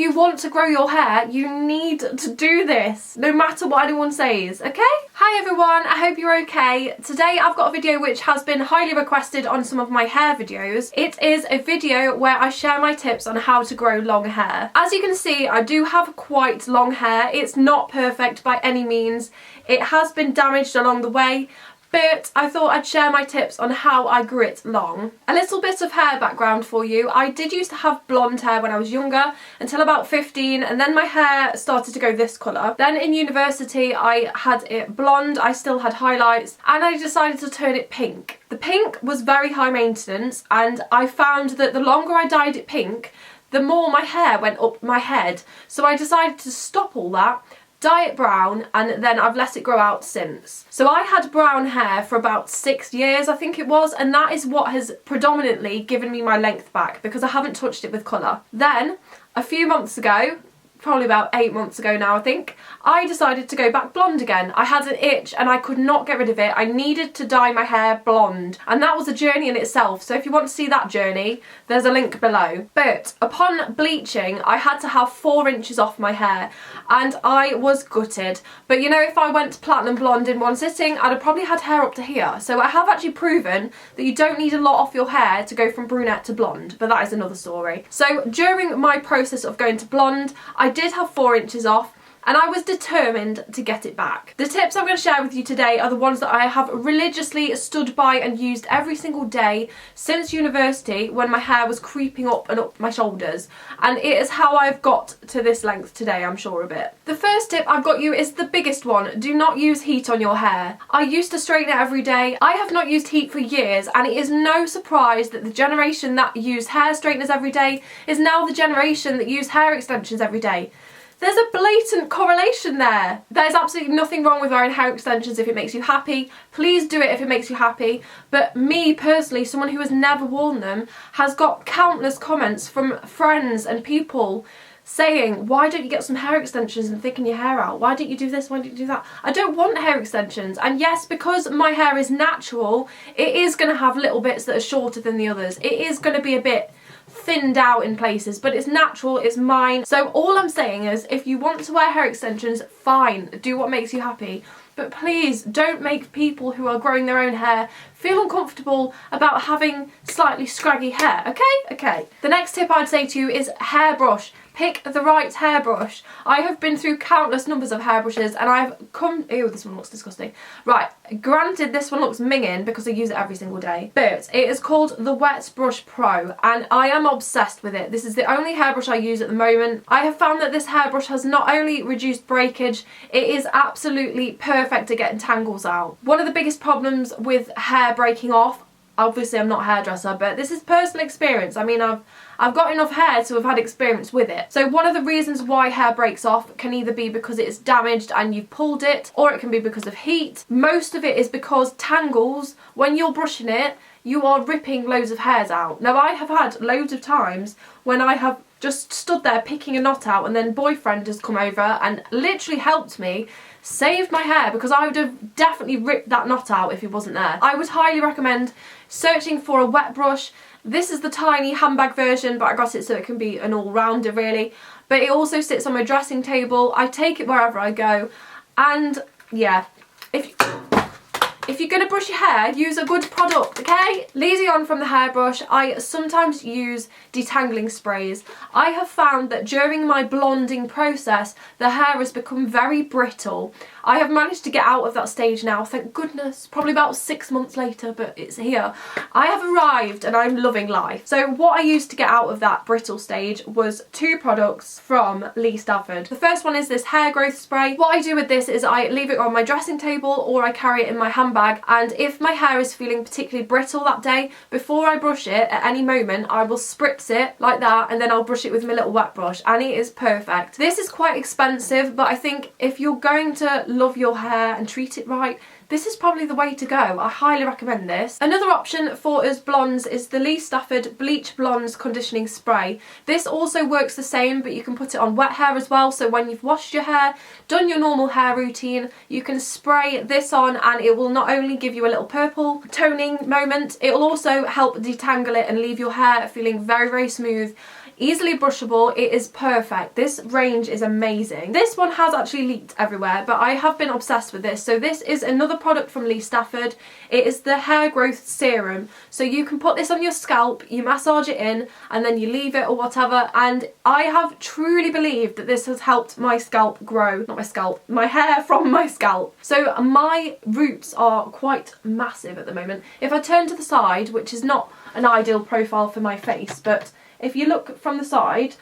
you want to grow your hair, you need to do this, no matter what anyone says, okay? Hi everyone, I hope you're okay. Today I've got a video which has been highly requested on some of my hair videos. It is a video where I share my tips on how to grow long hair. As you can see, I do have quite long hair. It's not perfect by any means. It has been damaged along the way, but I thought I'd share my tips on how I grew it long. A little bit of hair background for you. I did used to have blonde hair when I was younger, until about 15, and then my hair started to go this colour. Then in university I had it blonde, I still had highlights, and I decided to turn it pink. The pink was very high maintenance, and I found that the longer I dyed it pink, the more my hair went up my head. So I decided to stop all that, dye it brown, and then I've let it grow out since. So I had brown hair for about 6 years, I think it was, and that is what has predominantly given me my length back, because I haven't touched it with colour. Then, a few months ago, probably about 8 months ago now I think, I decided to go back blonde again. I had an itch and I could not get rid of it. I needed to dye my hair blonde, and that was a journey in itself, so if you want to see that journey, there's a link below. But upon bleaching, I had to have 4 inches off my hair, and I was gutted. But you know, if I went platinum blonde in one sitting, I'd have probably had hair up to here. So I have actually proven that you don't need a lot off your hair to go from brunette to blonde, but that is another story. So during my process of going to blonde, I did have 4 inches off, and I was determined to get it back. The tips I'm going to share with you today are the ones that I have religiously stood by and used every single day since university, when my hair was creeping up and up my shoulders, and it is how I've got to this length today, I'm sure of it. The first tip I've got you is the biggest one. Do not use heat on your hair. I used to straighten it every day. I have not used heat for years, and it is no surprise that the generation that use hair straighteners every day is now the generation that use hair extensions every day. There's a blatant correlation there. There's absolutely nothing wrong with wearing hair extensions if it makes you happy. Please do it if it makes you happy. But me personally, someone who has never worn them, has got countless comments from friends and people saying, why don't you get some hair extensions and thicken your hair out? Why don't you do this? Why don't you do that? I don't want hair extensions. And yes, because my hair is natural, it is going to have little bits that are shorter than the others. It is going to be a bit thinned out in places, but it's natural, it's mine. So all I'm saying is, if you want to wear hair extensions, fine, do what makes you happy. But please don't make people who are growing their own hair feel uncomfortable about having slightly scraggy hair, okay? Okay. The next tip I'd say to you is hairbrush. Pick the right hairbrush. I have been through countless numbers of hairbrushes, and I've come... Ew, this one looks disgusting. Right, granted this one looks minging because I use it every single day, but it is called the Wet Brush Pro, and I am obsessed with it. This is the only hairbrush I use at the moment. I have found that this hairbrush has not only reduced breakage, it is absolutely perfect at getting tangles out. One of the biggest problems with hair breaking off, obviously I'm not a hairdresser, but this is personal experience. I mean, I've got enough hair to have had experience with it. So one of the reasons why hair breaks off can either be because it's damaged and you've pulled it, or it can be because of heat. Most of it is because tangles, when you're brushing it, you are ripping loads of hairs out. Now I have had loads of times when I have just stood there picking a knot out, and then boyfriend has come over and literally helped me, saved my hair, because I would have definitely ripped that knot out if he wasn't there. I would highly recommend searching for a wet brush. This is the tiny handbag version, but I got it so it can be an all-rounder really. But it also sits on my dressing table. I take it wherever I go, and yeah, if you're going to brush your hair, use a good product, okay? Leading on from the hairbrush, I sometimes use detangling sprays. I have found that during my blonding process, the hair has become very brittle. I have managed to get out of that stage now, thank goodness. Probably about 6 months later, but it's here. I have arrived and I'm loving life. So what I used to get out of that brittle stage was 2 products from Lee Stafford. The first one is this hair growth spray. What I do with this is I leave it on my dressing table, or I carry it in my handbag, and if my hair is feeling particularly brittle that day, before I brush it at any moment, I will spritz it like that, and then I'll brush it with my little wet brush, and it is perfect. This is quite expensive, but I think if you're going to love your hair and treat it right, this is probably the way to go. I highly recommend this. Another option for us blondes is the Lee Stafford Bleach Blondes Conditioning Spray. This also works the same, but you can put it on wet hair as well. So when you've washed your hair, done your normal hair routine, you can spray this on, and it will not only give you a little purple toning moment, it will also help detangle it and leave your hair feeling very, very smooth. easily brushable. It is perfect. This range is amazing. This one has actually leaked everywhere, but I have been obsessed with this. So this is another product from Lee Stafford. It is the hair growth serum. So you can put this on your scalp, you massage it in, and then you leave it or whatever. And I have truly believed that this has helped my scalp grow. Not my scalp, my hair from my scalp. So my roots are quite massive at the moment. If I turn to the side, which is not an ideal profile for my face, but if you look from the side,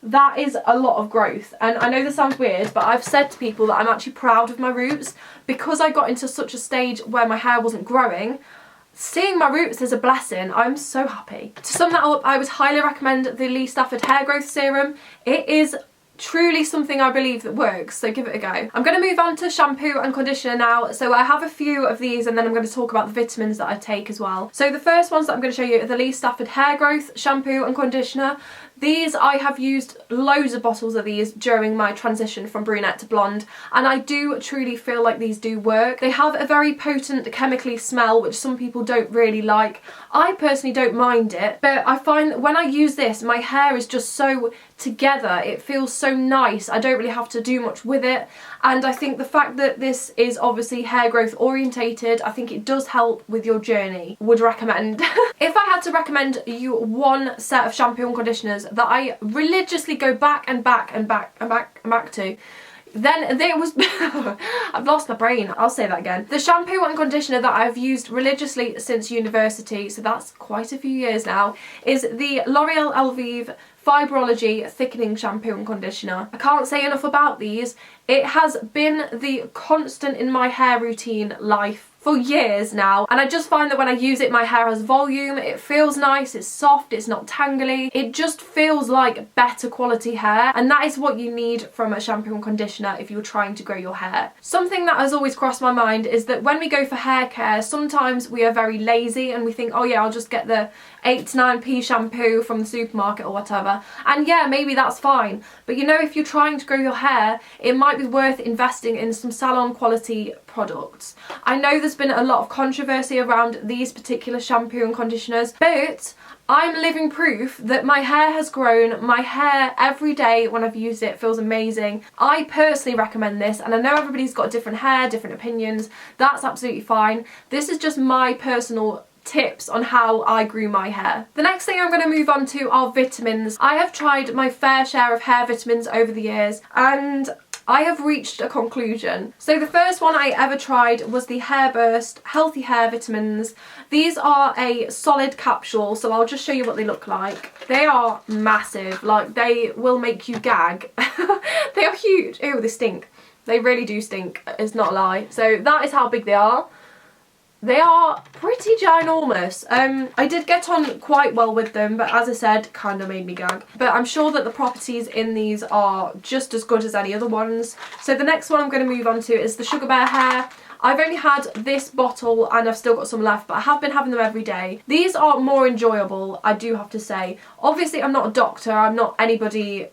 that is a lot of growth. And I know this sounds weird, but I've said to people that I'm actually proud of my roots because I got into such a stage where my hair wasn't growing. Seeing my roots is a blessing. I'm so happy. To sum that up, I would highly recommend the Lee Stafford Hair Growth Serum. It is truly something I believe that works, so give it a go. I'm going to move on to shampoo and conditioner now. So I have a few of these and then I'm going to talk about the vitamins that I take as well. So the first ones that I'm going to show you are the Lee Stafford Hair Growth Shampoo and Conditioner. These, I have used loads of bottles of these during my transition from brunette to blonde, and I do truly feel like these do work. They have a very potent chemically smell, which some people don't really like. I personally don't mind it, but I find that when I use this, my hair is just so together. It feels so nice. I don't really have to do much with it, and I think the fact that this is obviously hair growth orientated, I think it does help with your journey. Would recommend. If I had to recommend you one set of shampoo and conditioners that I religiously go back and back and back and back and back to, then there was I've lost my brain, I'll say that again. The shampoo and conditioner that I've used religiously since university, so that's quite a few years now, is the L'Oreal Elvive Fibrology Thickening Shampoo and Conditioner. I can't say enough about these. It has been the constant in my hair routine life for years now, and I just find that when I use it, my hair has volume, it feels nice, it's soft, it's not tangly, it just feels like better quality hair, and that is what you need from a shampoo and conditioner if you're trying to grow your hair. Something that has always crossed my mind is that when we go for hair care, sometimes we are very lazy and we think, oh yeah, I'll just get the 8 to 9p shampoo from the supermarket or whatever, and yeah, maybe that's fine, but you know, if you're trying to grow your hair, it might be worth investing in some salon quality products. I know there's been a lot of controversy around these particular shampoo and conditioners, but I'm living proof that my hair has grown. My hair every day when I've used it feels amazing. I personally recommend this, and I know everybody's got different hair, different opinions. That's absolutely fine. This is just my personal tips on how I grew my hair. The next thing I'm going to move on to are vitamins. I have tried my fair share of hair vitamins over the years, and I have reached a conclusion. So the first one I ever tried was the Hair Burst Healthy Hair Vitamins. These are a solid capsule, so I'll just show you what they look like. They are massive, like they will make you gag. They are huge. Ew, they stink. They really do stink, it's not a lie. So that is how big they are. They are pretty ginormous. I did get on quite well with them, but as I said, kind of made me gag. But I'm sure that the properties in these are just as good as any other ones. So the next one I'm going to move on to is the Sugar Bear Hair. I've only had this bottle and I've still got some left, but I have been having them every day. These are more enjoyable, I do have to say. Obviously, I'm not a doctor, I'm not anybody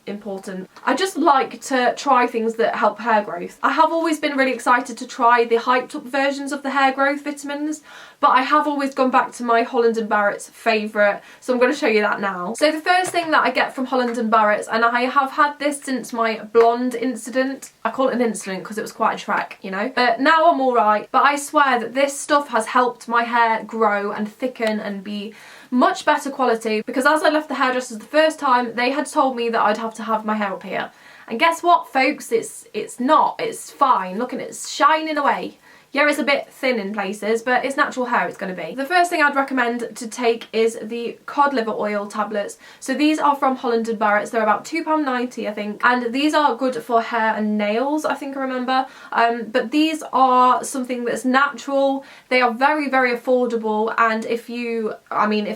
important. I just like to try things that help hair growth. I have always been really excited to try the hyped up versions of the hair growth vitamins, but I have always gone back to my Holland & Barrett's favourite, so I'm going to show you that now. So the first thing that I get from Holland & Barrett's, and I have had this since my blonde incident. I call it an incident because it was quite a trek, you know, but now I'm alright. But I swear that this stuff has helped my hair grow and thicken and be much better quality, because as I left the hairdressers the first time, they had told me that I'd have to have my hair up here. And guess what, folks? It's not. It's fine. Look at it. It's shining away. Yeah, it's a bit thin in places, but it's natural hair it's going to be. The first thing I'd recommend to take is the cod liver oil tablets. So these are from Holland & Barrett's. They're about £2.90, I think. And these are good for hair and nails, I think I remember. But these are something that's natural. They are very, very affordable. And if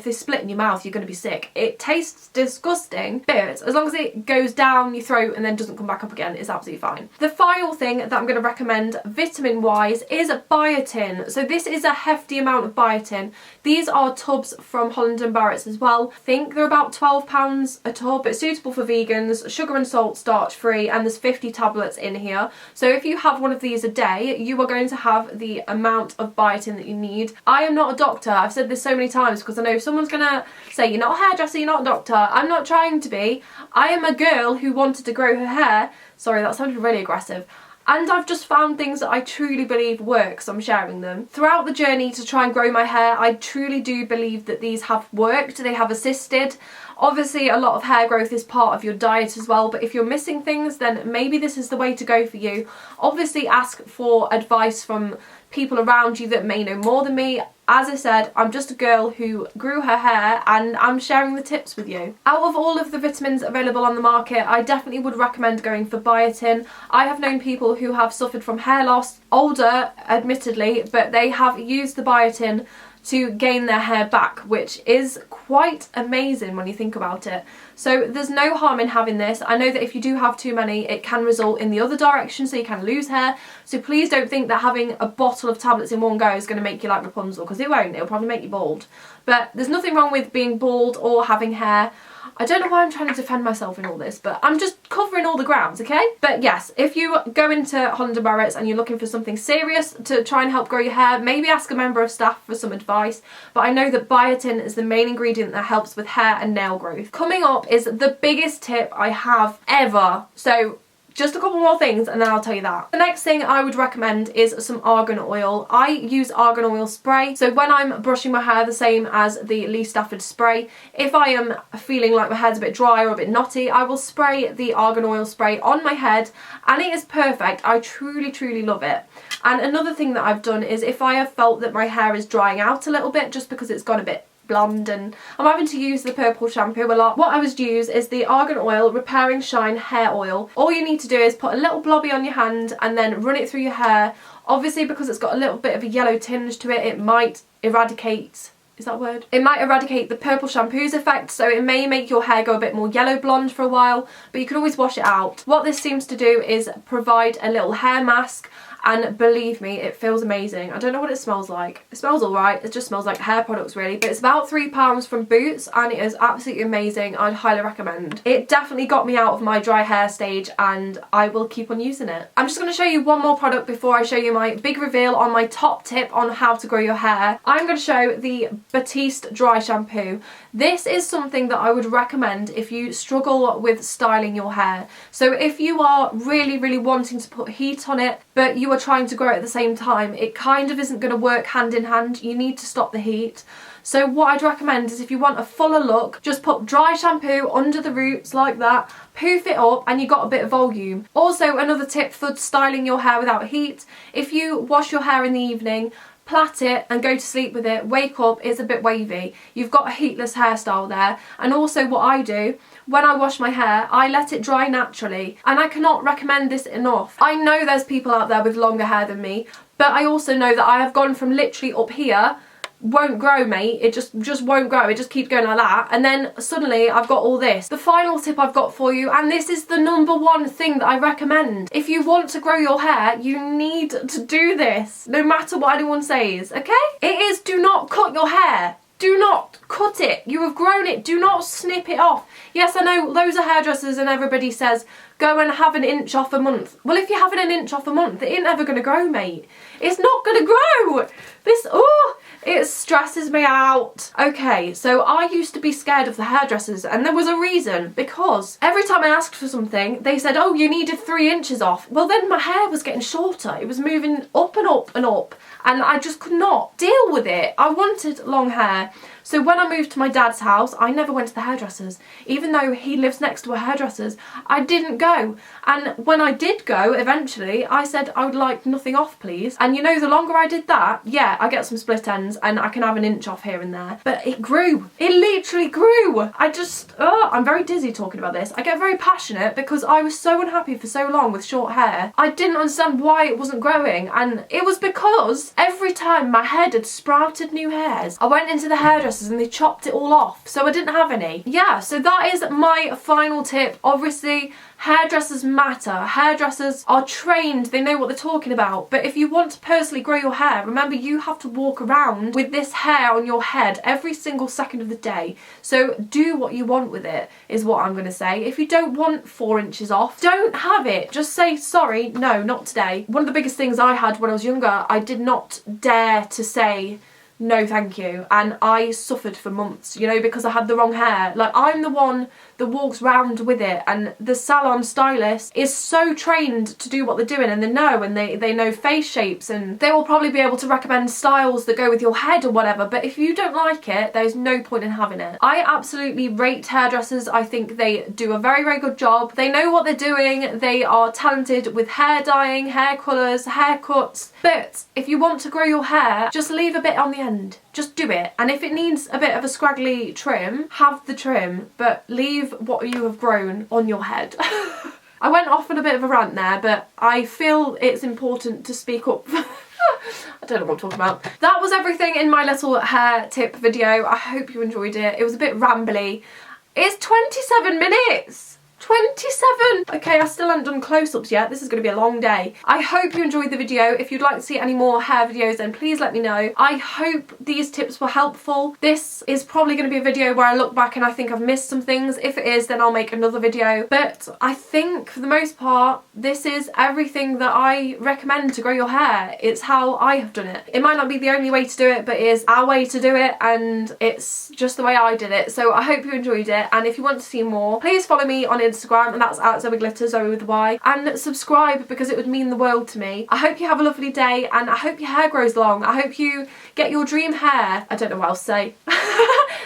they split in your mouth, you're going to be sick. It tastes disgusting, but as long as it goes down your throat and then doesn't come back up again, it's absolutely fine. The final thing that I'm going to recommend vitamin-wise is is biotin. So this is a hefty amount of biotin. These are tubs from Holland & Barrett's as well. I think they're about £12 a tub. It's suitable for vegans, sugar and salt, starch free, and there's 50 tablets in here. So if you have one of these a day, you are going to have the amount of biotin that you need. I am not a doctor. I've said this so many times because I know someone's gonna say, you're not a hairdresser, you're not a doctor. I'm not trying to be. I am a girl who wanted to grow her hair. Sorry, that sounded really aggressive. And I've just found things that I truly believe work, so I'm sharing them. Throughout the journey to try and grow my hair, I truly do believe that these have worked, they have assisted. Obviously, a lot of hair growth is part of your diet as well, but if you're missing things, then maybe this is the way to go for you. Obviously, ask for advice from people around you that may know more than me. As I said, I'm just a girl who grew her hair and I'm sharing the tips with you. Out of all of the vitamins available on the market, I definitely would recommend going for biotin. I have known people who have suffered from hair loss, older admittedly, but they have used the biotin to gain their hair back, which is quite amazing when you think about it. So there's no harm in having this. I know that if you do have too many, it can result in the other direction, so you can lose hair. So please don't think that having a bottle of tablets in one go is going to make you like Rapunzel, because it won't. It'll probably make you bald. But there's nothing wrong with being bald or having hair. I don't know why I'm trying to defend myself in all this, but I'm just covering all the grounds, okay? But yes, if you go into Holland & Barrett's and you're looking for something serious to try and help grow your hair, maybe ask a member of staff for some advice. But I know that biotin is the main ingredient that helps with hair and nail growth. Coming up is the biggest tip I have ever. So just a couple more things and then I'll tell you that. The next thing I would recommend is some argan oil. I use argan oil spray. So when I'm brushing my hair, the same as the Lee Stafford spray, if I am feeling like my hair's a bit dry or a bit knotty, I will spray the argan oil spray on my head and it is perfect. I truly, truly love it. And another thing that I've done is if I have felt that my hair is drying out a little bit just because it's gone a bit blonde and I'm having to use the purple shampoo a lot, what I would use is the Argan Oil Repairing Shine Hair Oil. All you need to do is put a little blobby on your hand and then run it through your hair. Obviously, because it's got a little bit of a yellow tinge to it, it might eradicate, is that a word? It might eradicate the purple shampoo's effect, so it may make your hair go a bit more yellow blonde for a while, but you can always wash it out. What this seems to do is provide a little hair mask, and believe me, it feels amazing. I don't know what it smells like. It smells alright, it just smells like hair products really, but it's about £3 from Boots and it is absolutely amazing. I'd highly recommend. It definitely got me out of my dry hair stage and I will keep on using it. I'm just going to show you one more product before I show you my big reveal on my top tip on how to grow your hair. I'm going to show the Batiste Dry Shampoo. This is something that I would recommend if you struggle with styling your hair. So if you are really, really wanting to put heat on it, but you are trying to grow it at the same time, it kind of isn't going to work hand in hand. You need to stop the heat. So what I'd recommend is if you want a fuller look, just put dry shampoo under the roots like that, poof it up and you got a bit of volume. Also, another tip for styling your hair without heat, if you wash your hair in the evening, plait it and go to sleep with it, wake up, it's a bit wavy. You've got a heatless hairstyle there. And also what I do, when I wash my hair, I let it dry naturally. And I cannot recommend this enough. I know there's people out there with longer hair than me, but I also know that I have gone from literally up here, won't grow mate, it just won't grow, it just keeps going like that, and then suddenly I've got all this. The final tip I've got for you, and this is the #1 thing that I recommend. If you want to grow your hair, you need to do this, no matter what anyone says, okay? It is, do not cut your hair. Do not cut it. You have grown it. Do not snip it off. Yes, I know loads of hairdressers and everybody says, go and have an inch off a month. Well, if you're having an inch off a month, it ain't never going to grow, mate. It's not going to grow. This, oh, it stresses me out. Okay, so I used to be scared of the hairdressers and there was a reason, because every time I asked for something, they said, oh, you needed 3 inches off. Well, then my hair was getting shorter. It was moving up and up and up. And I just could not deal with it. I wanted long hair. So when I moved to my dad's house, I never went to the hairdressers. Even though he lives next to a hairdresser's, I didn't go. And when I did go, eventually, I said I would like nothing off, please. And you know, the longer I did that, yeah, I get some split ends and I can have an inch off here and there. But it grew. It literally grew. I'm very dizzy talking about this. I get very passionate because I was so unhappy for so long with short hair. I didn't understand why it wasn't growing. And it was because every time my head had sprouted new hairs, I went into the hairdresser and they chopped it all off, so I didn't have any. Yeah, so that is my final tip. Obviously, Hairdressers matter. Hairdressers are trained, they know what they're talking about. But if you want to personally grow your hair, remember you have to walk around with this hair on your head every single second of the day. So do what you want with it, is what I'm going to say. If you don't want 4 inches off, don't have it. Just say, sorry, no, not today. One of the biggest things I had when I was younger, I did not dare to say no thank you, and I suffered for months, you know, because I had the wrong hair. Like, I'm the one that walks round with it, and the salon stylist is so trained to do what they're doing, and they know face shapes, and they will probably be able to recommend styles that go with your head or whatever. But if you don't like it, there's no point in having it. I absolutely rate hairdressers. I think they do a very, very good job. They know what they're doing. They are talented with hair dyeing, hair colours, haircuts. But if you want to grow your hair, just leave a bit on the end. Just do it. And if it needs a bit of a scraggly trim, have the trim, but leave what you have grown on your head. I went off on a bit of a rant there, but I feel it's important to speak up. I don't know what I'm talking about. That was everything in my little hair tip video. I hope you enjoyed it. It was a bit rambly. It's 27 minutes. 27! Okay, I still haven't done close-ups yet. This is going to be a long day. I hope you enjoyed the video. If you'd like to see any more hair videos, then please let me know. I hope these tips were helpful. This is probably going to be a video where I look back and I think I've missed some things. If it is, then I'll make another video. But I think, for the most part, this is everything that I recommend to grow your hair. It's how I have done it. It might not be the only way to do it, but it is our way to do it, and it's just the way I did it. So I hope you enjoyed it, and if you want to see more, please follow me on Instagram, and that's at ZoeyGlitter, Zoey with a Y, and subscribe because it would mean the world to me. I hope you have a lovely day, and I hope your hair grows long. I hope you get your dream hair. I don't know what else to say.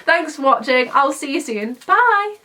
Thanks for watching. I'll see you soon. Bye!